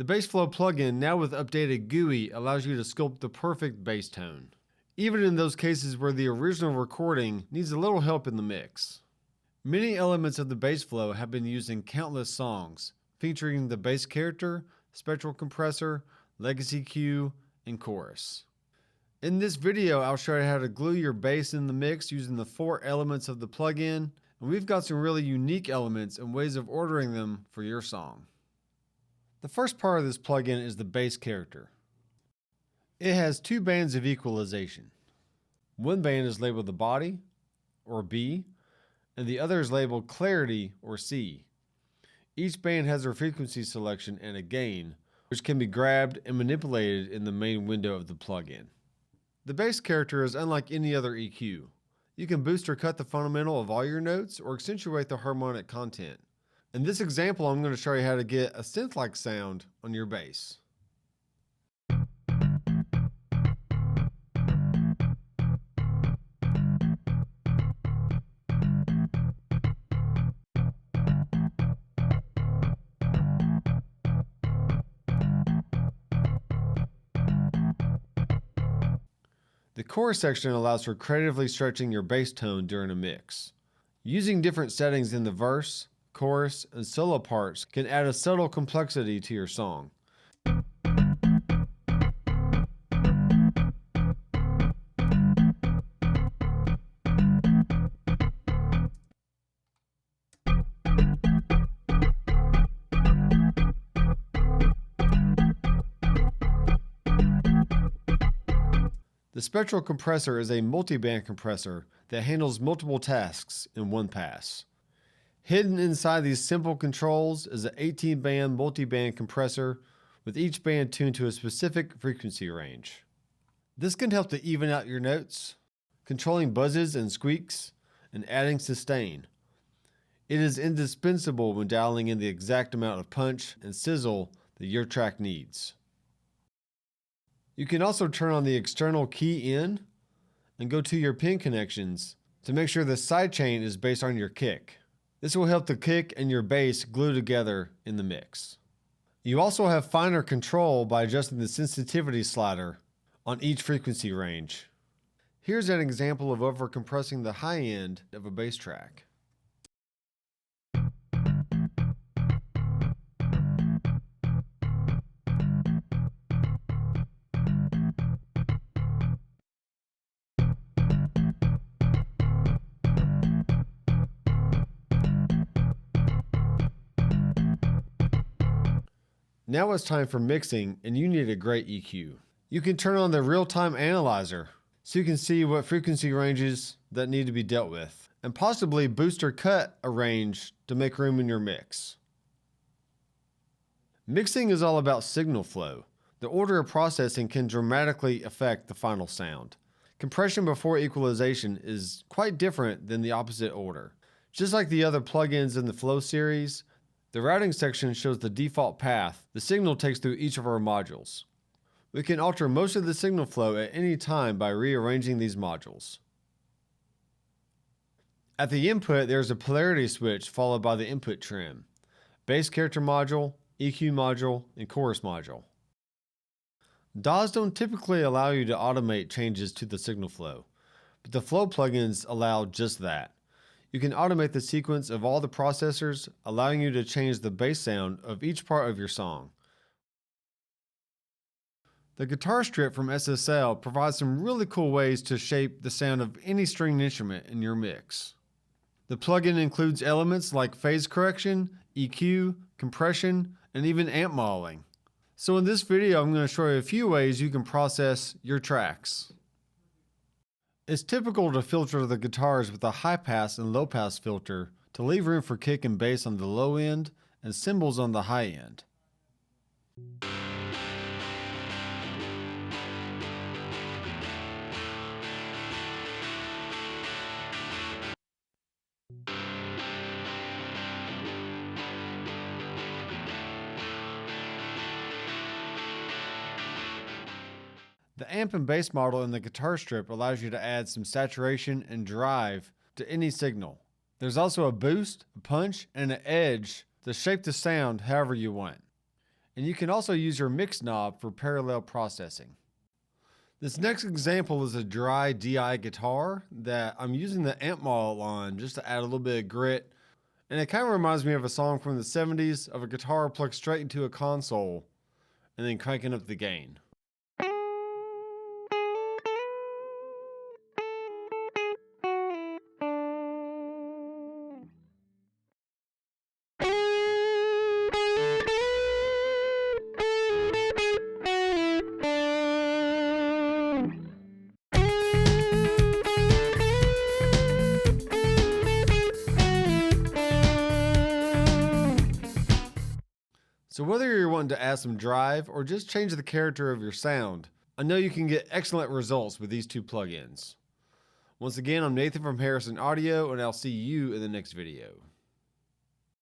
The Bass Flow plugin, now with updated GUI, allows you to sculpt the perfect bass tone, even in those cases where the original recording needs a little help in the mix. Many elements of the Bass Flow have been used in countless songs, featuring the bass character, Spectral Compressor, Legacy Q, and chorus. In this video, I'll show you how to glue your bass in the mix using the 4 elements of the plugin, and we've got some really unique elements and ways of ordering them for your song. The first part of this plugin is the bass character. It has 2 bands of equalization. One band is labeled the body, or B, and the other is labeled clarity, or C. Each band has a frequency selection and a gain, which can be grabbed and manipulated in the main window of the plugin. The bass character is unlike any other EQ. You can boost or cut the fundamental of all your notes or accentuate the harmonic content. In this example, I'm going to show you how to get a synth-like sound on your bass. The chorus section allows for creatively stretching your bass tone during a mix. Using different settings in the verse, chorus, and solo parts can add a subtle complexity to your song. The Spectral Compressor is a multi-band compressor that handles multiple tasks in one pass. Hidden inside these simple controls is an 18-band multi-band compressor with each band tuned to a specific frequency range. This can help to even out your notes, controlling buzzes and squeaks, and adding sustain. It is indispensable when dialing in the exact amount of punch and sizzle that your track needs. You can also turn on the external key in and go to your pin connections to make sure the sidechain is based on your kick. This will help the kick and your bass glue together in the mix. You also have finer control by adjusting the sensitivity slider on each frequency range. Here's an example of overcompressing the high end of a bass track. Now it's time for mixing, and you need a great EQ. You can turn on the real-time analyzer so you can see what frequency ranges that need to be dealt with, and possibly boost or cut a range to make room in your mix. Mixing is all about signal flow. The order of processing can dramatically affect the final sound. Compression before equalization is quite different than the opposite order. Just like the other plugins in the Flow series, the routing section shows the default path the signal takes through each of our modules. We can alter most of the signal flow at any time by rearranging these modules. At the input, there's a polarity switch followed by the input trim, bass character module, EQ module, and chorus module. DAWs don't typically allow you to automate changes to the signal flow, but the Flow plugins allow just that. You can automate the sequence of all the processors, allowing you to change the bass sound of each part of your song. The Guitarstrip from SSL provides some really cool ways to shape the sound of any stringed instrument in your mix. The plugin includes elements like phase correction, EQ, compression, and even amp modeling. So in this video, I'm going to show you a few ways you can process your tracks. It's typical to filter the guitars with a high pass and low pass filter to leave room for kick and bass on the low end and cymbals on the high end. The amp and bass model in the Guitarstrip allows you to add some saturation and drive to any signal. There's also a boost, a punch, and an edge to shape the sound however you want. And you can also use your mix knob for parallel processing. This next example is a dry DI guitar that I'm using the amp model on just to add a little bit of grit. And it kind of reminds me of a song from the 70s of a guitar plugged straight into a console and then cranking up the gain. So whether you're wanting to add some drive or just change the character of your sound, I know you can get excellent results with these two plugins. Once again, I'm Nathan from Harrison Audio, and I'll see you in the next video.